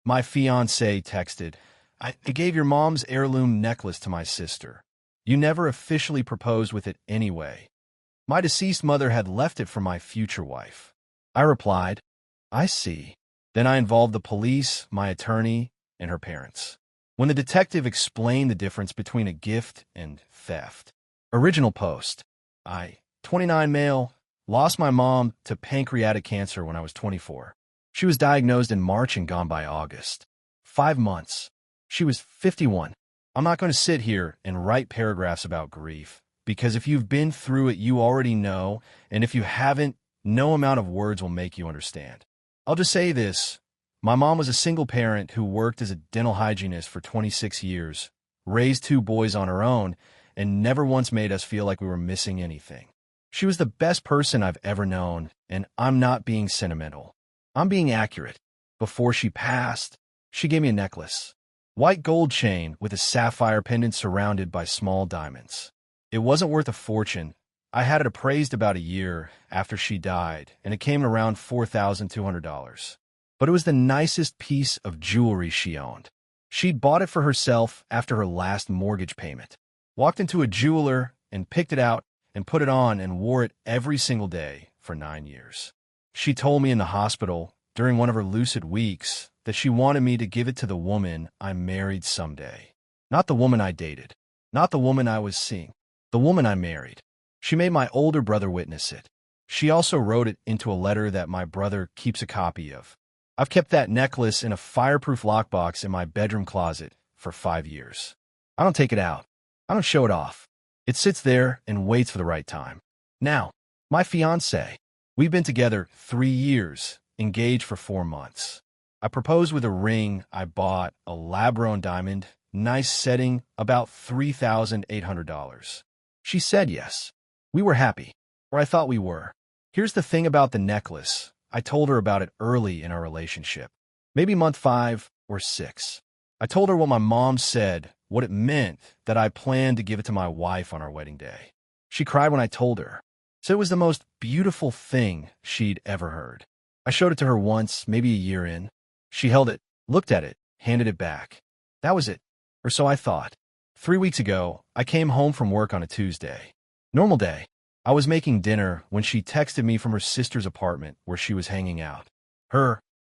My fiancé texted, I gave your mom's heirloom necklace to my sister. You never officially proposed with it anyway. My deceased mother had left it for my future wife. I replied, I see. Then I involved the police, my attorney, and her parents. When the detective explained the difference between a gift and theft. Original post. I, 29 male, lost my mom to pancreatic cancer when I was 24. She was diagnosed in March and gone by August. 5 months. She was 51. I'm not going to sit here and write paragraphs about grief, because if you've been through it, you already know, and if you haven't, no amount of words will make you understand. I'll just say this. My mom was a single parent who worked as a dental hygienist for 26 years, raised 2 boys on her own, and never once made us feel like we were missing anything. She was the best person I've ever known, and I'm not being sentimental. I'm being accurate. Before she passed, she gave me a necklace. White gold chain with a sapphire pendant surrounded by small diamonds. It wasn't worth a fortune. I had it appraised about a year after she died, and it came around $4,200. But it was the nicest piece of jewelry she owned. She'd bought it for herself after her last mortgage payment. Walked into a jeweler and picked it out and put it on and wore it every single day for 9 years. She told me in the hospital during one of her lucid weeks that she wanted me to give it to the woman I married someday. Not the woman I dated. Not the woman I was seeing. The woman I married. She made my older brother witness it. She also wrote it into a letter that my brother keeps a copy of. I've kept that necklace in a fireproof lockbox in my bedroom closet for 5 years. I don't take it out. I don't show it off. It sits there and waits for the right time. Now, my fiancé. We've been together 3 years, engaged for 4 months. I proposed with a ring I bought, a lab-grown diamond, nice setting, about $3,800. She said yes. We were happy, or I thought we were. Here's the thing about the necklace. I told her about it early in our relationship, maybe month 5 or 6. I told her what my mom said, what it meant, that I planned to give it to my wife on our wedding day. She cried when I told her. So it was the most beautiful thing she'd ever heard. I showed it to her once, maybe a year in. She held it, looked at it, handed it back. That was it, or so I thought. 3 weeks ago, I came home from work on a Tuesday. Normal day. I was making dinner when she texted me from her sister's apartment where she was hanging out.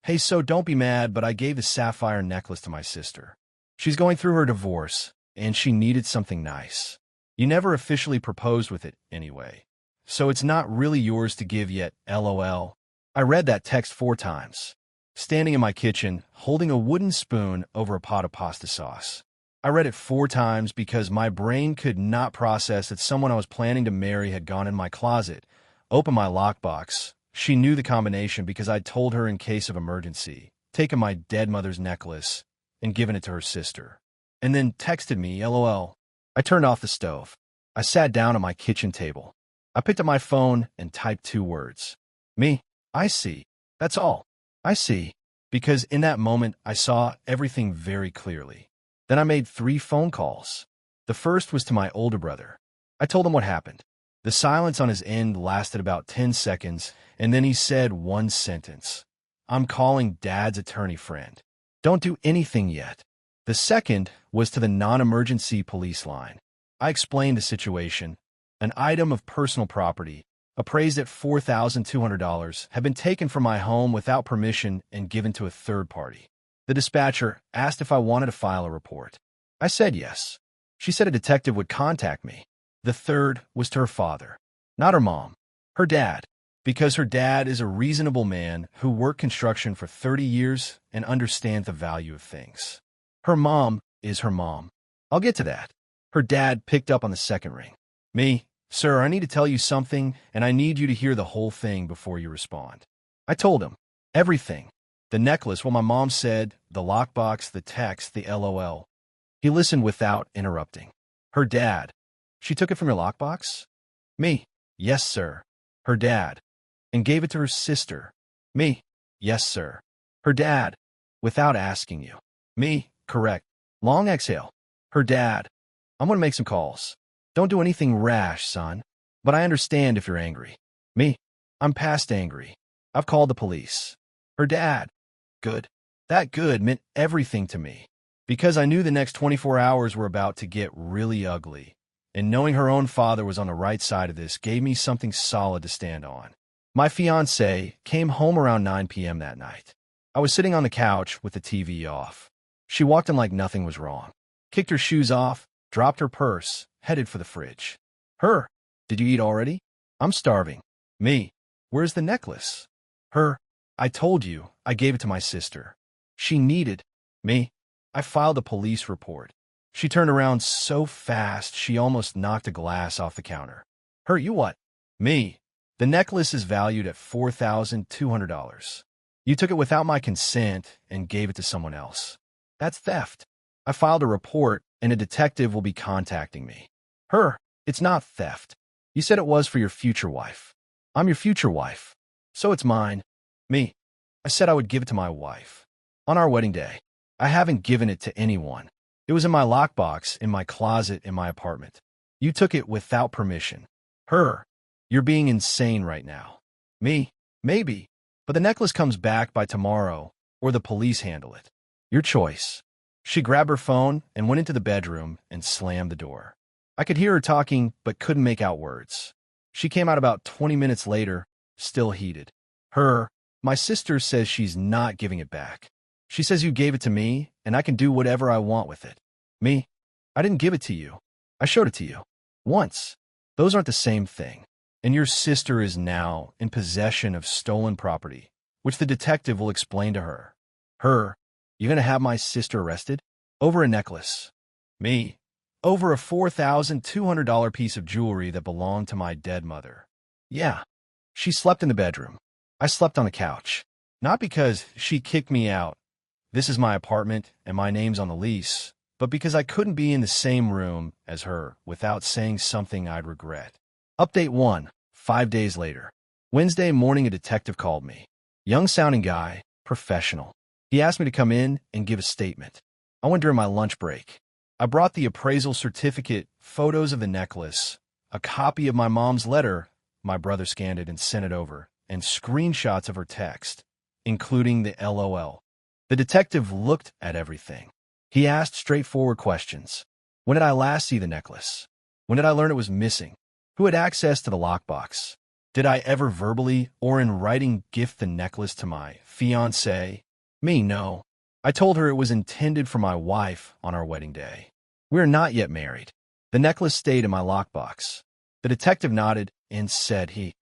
Hey, so don't be mad, but I gave the sapphire necklace to my sister. She's going through her divorce, and she needed something nice. You never officially proposed with it anyway, so it's not really yours to give yet, LOL. I read that text 4 times, standing in my kitchen, holding a wooden spoon over a pot of pasta sauce. I read it 4 times because my brain could not process that someone I was planning to marry had gone in my closet, opened my lockbox. She knew the combination because I'd told her in case of emergency, taken my dead mother's necklace, and given it to her sister. And then texted me, LOL. I turned off the stove. I sat down at my kitchen table. I picked up my phone and typed 2 words. Me. I see. That's all. I see. Because in that moment, I saw everything very clearly. Then I made 3 phone calls. The first was to my older brother. I told him what happened. The silence on his end lasted about 10 seconds, and then he said 1 sentence. I'm calling Dad's attorney friend. Don't do anything yet. The second was to the non-emergency police line. I explained the situation. An item of personal property, appraised at $4,200, had been taken from my home without permission and given to a third party. The dispatcher asked if I wanted to file a report. I said yes. She said a detective would contact me. The third was to her father, not her mom, her dad, because her dad is a reasonable man who worked construction for 30 years and understands the value of things. Her mom is her mom. I'll get to that. Her dad picked up on the second ring. Me, sir, I need to tell you something, and I need you to hear the whole thing before you respond. I told him everything. The necklace, what my mom said, the lockbox, the text, the LOL. He listened without interrupting. Her dad. She took it from your lockbox? Me. Yes, sir. Her dad. And gave it to her sister. Me. Yes, sir. Her dad. Without asking you. Me. Correct. Long exhale. Her dad. I'm going to make some calls. Don't do anything rash, son. But I understand if you're angry. Me. I'm past angry. I've called the police. Her dad. Good. That good meant everything to me, because I knew the next 24 hours were about to get really ugly, and knowing her own father was on the right side of this gave me something solid to stand on. My fiancée came home around 9 p.m. that night. I was sitting on the couch with the TV off. She walked in like nothing was wrong, kicked her shoes off, dropped her purse, headed for the fridge. Her, did you eat already? I'm starving. Me, where's the necklace? Her, I told you, I gave it to my sister. She needed. Me, I filed a police report. She turned around so fast she almost knocked a glass off the counter. Her, you what? Me, the necklace is valued at $4,200. You took it without my consent and gave it to someone else. That's theft. I filed a report and a detective will be contacting me. Her, it's not theft. You said it was for your future wife. I'm your future wife, so it's mine. Me, I said I would give it to my wife. On our wedding day, I haven't given it to anyone. It was in my lockbox in my closet in my apartment. You took it without permission. Her, you're being insane right now. Me, maybe, but the necklace comes back by tomorrow or the police handle it. Your choice. She grabbed her phone and went into the bedroom and slammed the door. I could hear her talking but couldn't make out words. She came out about 20 minutes later, still heated. Her, my sister says she's not giving it back. She says you gave it to me and I can do whatever I want with it. Me, I didn't give it to you. I showed it to you. Once. Those aren't the same thing. And your sister is now in possession of stolen property, which the detective will explain to her. Her, you gonna have my sister arrested? Over a necklace. Me, over a $4,200 piece of jewelry that belonged to my dead mother. Yeah. She slept in the bedroom. I slept on the couch. Not because she kicked me out. This is my apartment and my name's on the lease, but because I couldn't be in the same room as her without saying something I'd regret. Update 1, 5 days later. Wednesday morning, a detective called me. Young-sounding guy, professional. He asked me to come in and give a statement. I went during my lunch break. I brought the appraisal certificate, photos of the necklace, a copy of my mom's letter, my brother scanned it and sent it over, and screenshots of her text, including the LOL. The detective looked at everything. He asked straightforward questions. When did I last see the necklace? When did I learn it was missing? Who had access to the lockbox? Did I ever verbally or in writing gift the necklace to my fiancée? Me, no. I told her it was intended for my wife on our wedding day. We are not yet married. The necklace stayed in my lockbox. The detective nodded and said he'd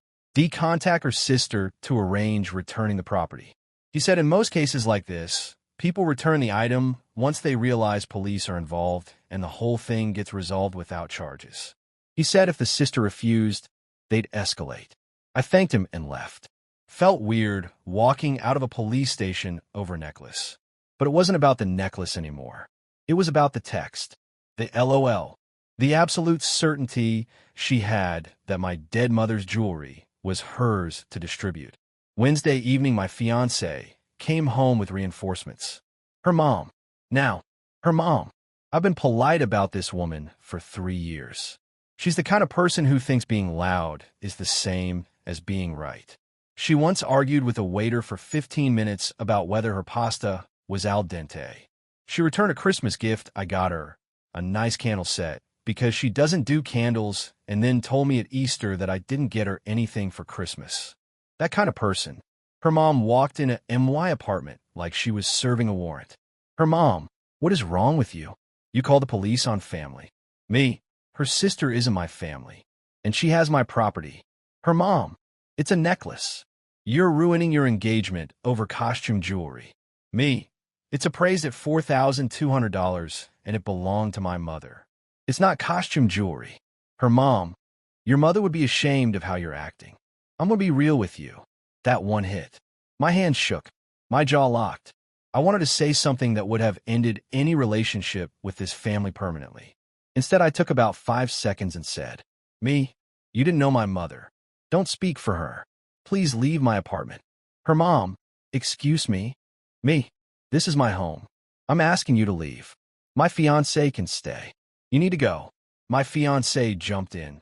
contact her sister to arrange returning the property. He said in most cases like this, people return the item once they realize police are involved and the whole thing gets resolved without charges. He said if the sister refused, they'd escalate. I thanked him and left. Felt weird walking out of a police station over a necklace. But it wasn't about the necklace anymore. It was about the text, the LOL, the absolute certainty she had that my dead mother's jewelry was hers to distribute. Wednesday evening, my fiancée came home with reinforcements. Her mom. Now, her mom. I've been polite about this woman for 3 years. She's the kind of person who thinks being loud is the same as being right. She once argued with a waiter for 15 minutes about whether her pasta was al dente. She returned a Christmas gift I got her, a nice candle set, because she doesn't do candles, and then told me at Easter that I didn't get her anything for Christmas. That kind of person. Her mom walked in a MY apartment like she was serving a warrant. Her mom, what is wrong with you? You call the police on family. Me, her sister isn't my family, and she has my property. Her mom, it's a necklace. You're ruining your engagement over costume jewelry. Me, it's appraised at $4,200, and it belonged to my mother. It's not costume jewelry. Her mom, your mother would be ashamed of how you're acting. I'm gonna be real with you. That one hit. My hands shook. My jaw locked. I wanted to say something that would have ended any relationship with this family permanently. Instead, I took about 5 seconds and said, Me, you didn't know my mother. Don't speak for her. Please leave my apartment. Her mom, excuse me. Me, this is my home. I'm asking you to leave. My fiancé can stay. You need to go. My fiancé jumped in.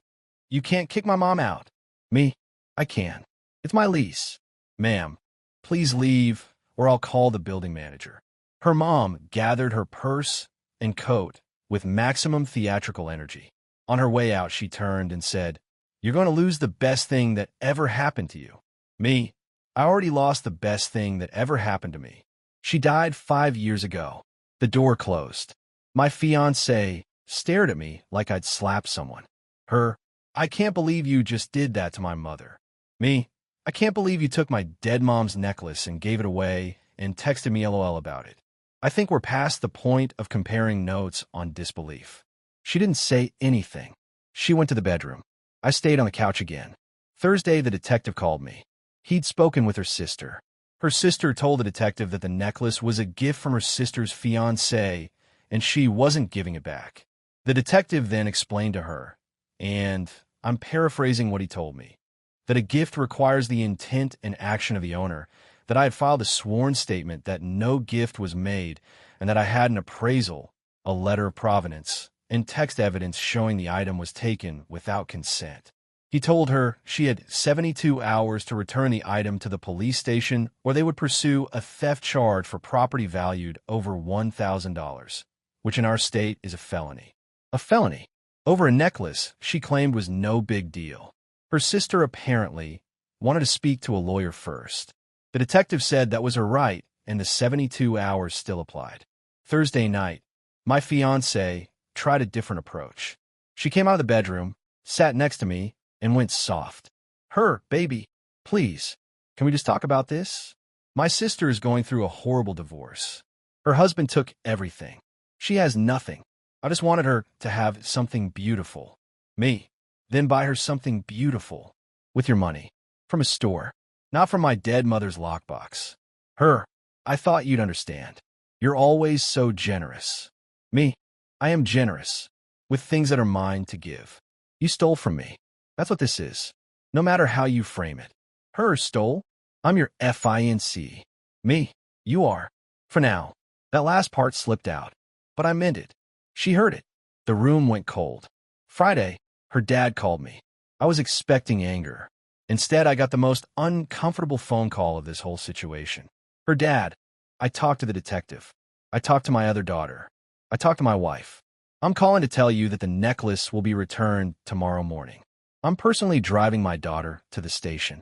You can't kick my mom out. Me, I can. It's my lease. Ma'am, please leave, or I'll call the building manager." Her mom gathered her purse and coat with maximum theatrical energy. On her way out, she turned and said, "You're going to lose the best thing that ever happened to you." Me, I already lost the best thing that ever happened to me. She died 5 years ago. The door closed. My fiancée stared at me like I'd slapped someone. Her, "I can't believe you just did that to my mother." Me, "I can't believe you took my dead mom's necklace and gave it away and texted me LOL about it." I think we're past the point of comparing notes on disbelief. She didn't say anything. She went to the bedroom. I stayed on the couch again. Thursday, the detective called me. He'd spoken with her sister. Her sister told the detective that the necklace was a gift from her sister's fiancé, and she wasn't giving it back. The detective then explained to her, and I'm paraphrasing what he told me, that a gift requires the intent and action of the owner, that I had filed a sworn statement that no gift was made, and that I had an appraisal, a letter of provenance, and text evidence showing the item was taken without consent. He told her she had 72 hours to return the item to the police station, or they would pursue a theft charge for property valued over $1,000, which in our state is a felony. A felony over a necklace she claimed was no big deal. Her sister apparently wanted to speak to a lawyer first. The detective said that was her right, and the 72 hours still applied. Thursday night, my fiancée tried a different approach. She came out of the bedroom, sat next to me, and went soft. Her, "Baby, please, can we just talk about this? My sister is going through a horrible divorce. Her husband took everything. She has nothing. I just wanted her to have something beautiful." Me, "Then buy her something beautiful. With your money. From a store. Not from my dead mother's lockbox." Her, "I thought you'd understand. You're always so generous." Me, "I am generous. With things that are mine to give. You stole from me. That's what this is. No matter how you frame it." Her, "Stole? I'm your fiancé." Me, "You are. For now." That last part slipped out, but I meant it. She heard it. The room went cold. Friday, her dad called me. I was expecting anger. Instead, I got the most uncomfortable phone call of this whole situation. Her dad, "I talked to the detective. I talked to my other daughter. I talked to my wife. I'm calling to tell you that the necklace will be returned tomorrow morning. I'm personally driving my daughter to the station."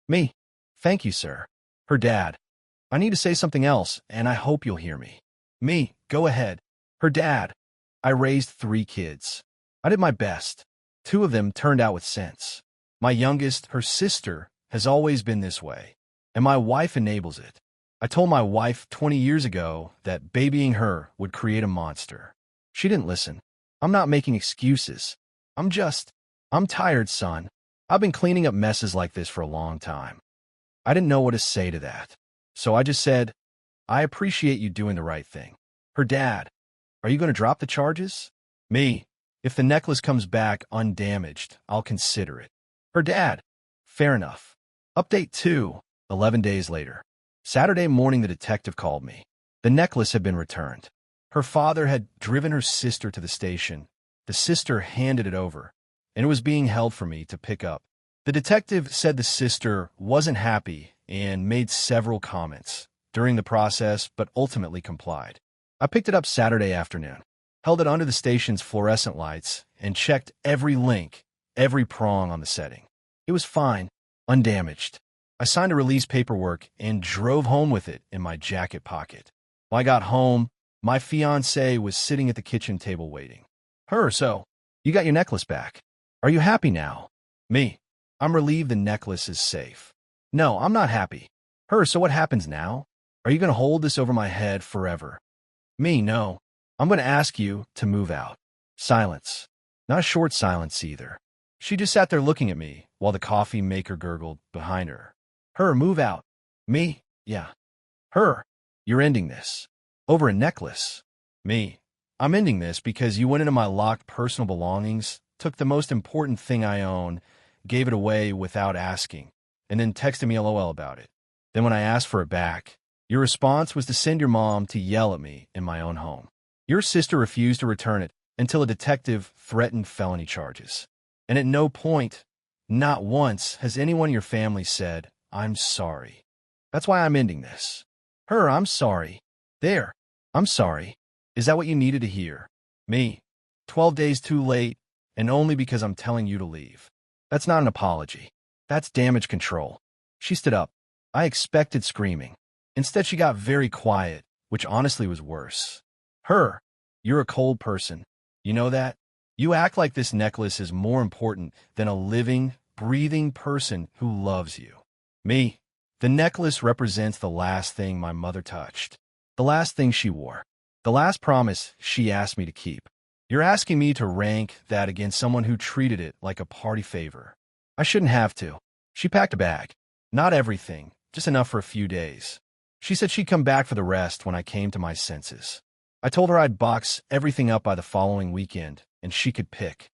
Me, "Thank you, sir." Her dad, "I need to say something else, and I hope you'll hear me." Me, "Go ahead." Her dad, "I raised 3 kids. I did my best. 2 of them turned out with sense. My youngest, her sister, has always been this way, and my wife enables it. I told my wife 20 years ago that babying her would create a monster. She didn't listen. I'm not making excuses. I'm tired, son. I've been cleaning up messes like this for a long time." I didn't know what to say to that, so I just said, "I appreciate you doing the right thing." Her dad, "Are you going to drop the charges?" Me, "If the necklace comes back undamaged, I'll consider it." Her dad, "Fair enough." Update 2, 11 days later. Saturday morning, the detective called me. The necklace had been returned. Her father had driven her sister to the station. The sister handed it over, and it was being held for me to pick up. The detective said the sister wasn't happy and made several comments during the process, but ultimately complied. I picked it up Saturday afternoon, held it under the station's fluorescent lights, and checked every link, every prong on the setting. It was fine, undamaged. I signed a release paperwork and drove home with it in my jacket pocket. When I got home, my fiancée was sitting at the kitchen table waiting. Her, "So, you got your necklace back. Are you happy now?" Me, "I'm relieved the necklace is safe." No, I'm not happy. Her, "So what happens now? Are you going to hold this over my head forever?" Me, "No. I'm going to ask you to move out." Silence. Not a short silence either. She just sat there looking at me while the coffee maker gurgled behind her. Her, "Move out." Me, "Yeah." Her, "You're ending this. Over a necklace." Me, "I'm ending this because you went into my locked personal belongings, took the most important thing I own, gave it away without asking, and then texted me LOL about it. Then when I asked for it back, your response was to send your mom to yell at me in my own home. Your sister refused to return it until a detective threatened felony charges. And at no point, not once, has anyone in your family said, "I'm sorry." That's why I'm ending this. I'm sorry. There. I'm sorry. Is that what you needed to hear? Me. 12 days too late, and only because I'm telling you to leave. That's not an apology. That's damage control. She stood up. I expected screaming. Instead, she got very quiet, which honestly was worse. You're a cold person. You know that? You act like this necklace is more important than a living, breathing person who loves you. Me. The necklace represents the last thing my mother touched. The last thing she wore. The last promise she asked me to keep. You're asking me to rank that against someone who treated it like a party favor. I shouldn't have to. She packed a bag. Not everything, just enough for a few days. She said she'd come back for the rest when I came to my senses. I told her I'd box everything up by the following weekend, and she could pick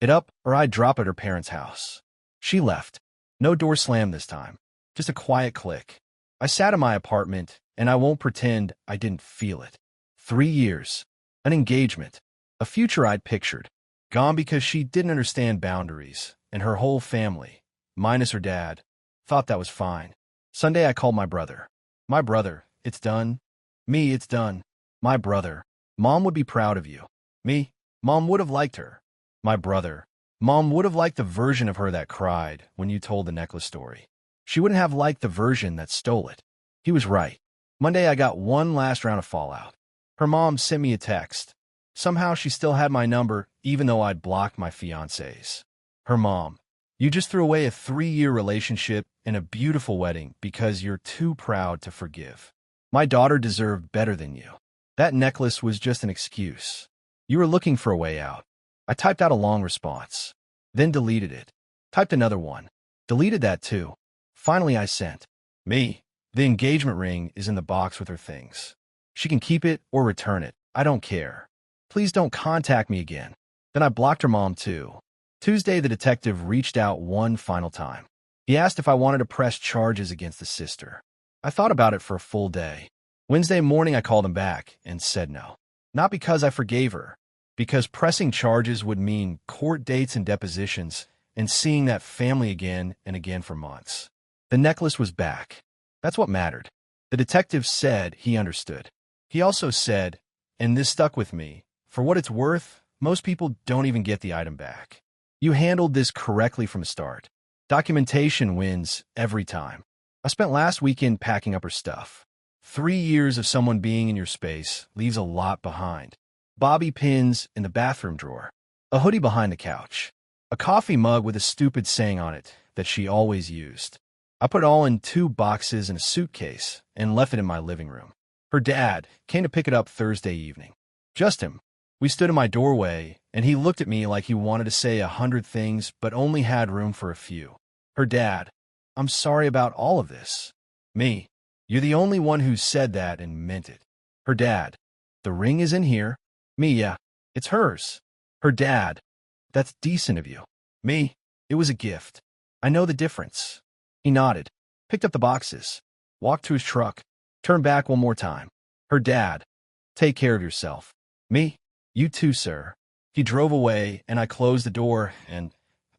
it up or I'd drop at her parents' house. She left. No door slammed this time. Just a quiet click. I sat in my apartment, and I won't pretend I didn't feel it. 3 years. An engagement. A future I'd pictured. Gone because she didn't understand boundaries, and her whole family, minus her dad, thought that was fine. Sunday I called my brother. My brother, it's done. Me, it's done. My brother, Mom would be proud of you. Me, Mom would have liked her. My brother, Mom would have liked the version of her that cried when you told the necklace story. She wouldn't have liked the version that stole it. He was right. Monday I got one last round of fallout. Her mom sent me a text. Somehow she still had my number, even though I'd blocked my fiancés. Her mom, you just threw away a 3-year relationship and a beautiful wedding because you're too proud to forgive. My daughter deserved better than you. That necklace was just an excuse. You were looking for a way out. I typed out a long response, then deleted it. Typed another one. Deleted that too. Finally I sent. Me. The engagement ring is in the box with her things. She can keep it or return it. I don't care. Please don't contact me again. Then I blocked her mom too. Tuesday the detective reached out one final time. He asked if I wanted to press charges against the sister. I thought about it for a full day. Wednesday morning I called him back and said no. Not because I forgave her, because pressing charges would mean court dates and depositions and seeing that family again and again for months. The necklace was back. That's what mattered. The detective said he understood. He also said, and this stuck with me, for what it's worth, most people don't even get the item back. You handled this correctly from the start. Documentation wins every time. I spent last weekend packing up her stuff. 3 years of someone being in your space leaves a lot behind. Bobby pins in the bathroom drawer. A hoodie behind the couch. A coffee mug with a stupid saying on it that she always used. I put it all in 2 boxes in a suitcase and left it in my living room. Her dad came to pick it up Thursday evening. Just him. We stood in my doorway, and he looked at me like he wanted to say 100 things but only had room for a few. Her dad, I'm sorry about all of this. Me, you're the only one who said that and meant it. Her dad, the ring is in here. Me, yeah, it's hers. Her dad, that's decent of you. Me, it was a gift. I know the difference. He nodded, picked up the boxes, walked to his truck, turned back one more time. Her dad, take care of yourself. Me, you too, sir. He drove away, and I closed the door, and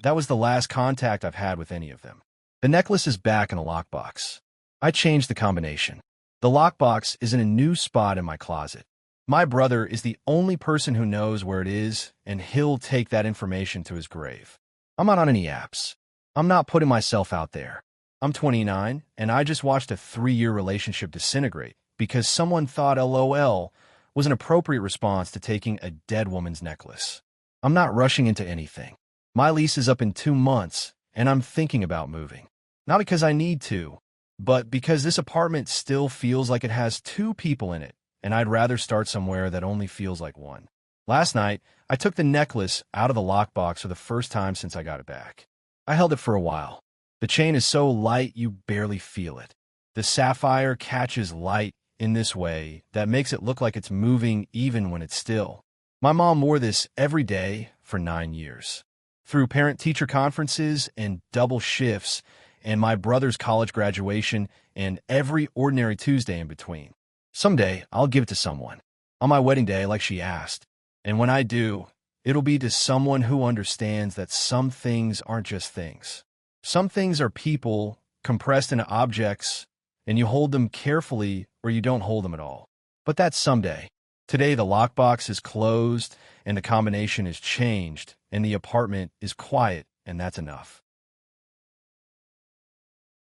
that was the last contact I've had with any of them. The necklace is back in a lockbox. I changed the combination. The lockbox is in a new spot in my closet. My brother is the only person who knows where it is, and he'll take that information to his grave. I'm not on any apps. I'm not putting myself out there. I'm 29, and I just watched a 3-year relationship disintegrate because someone thought LOL was an appropriate response to taking a dead woman's necklace. I'm not rushing into anything. My lease is up in 2 months, and I'm thinking about moving. Not because I need to, but because this apartment still feels like it has 2 people in it, and I'd rather start somewhere that only feels like one. Last night, I took the necklace out of the lockbox for the first time since I got it back. I held it for a while. The chain is so light you barely feel it. The sapphire catches light in this way that makes it look like it's moving even when it's still. My mom wore this every day for 9 years. Through parent-teacher conferences and double shifts, and my brother's college graduation, and every ordinary Tuesday in between. Someday, I'll give it to someone. On my wedding day, like she asked. And when I do, it'll be to someone who understands that some things aren't just things. Some things are people compressed into objects, and you hold them carefully or you don't hold them at all. But that's someday. Today, the lockbox is closed, and the combination is changed, and the apartment is quiet, and that's enough.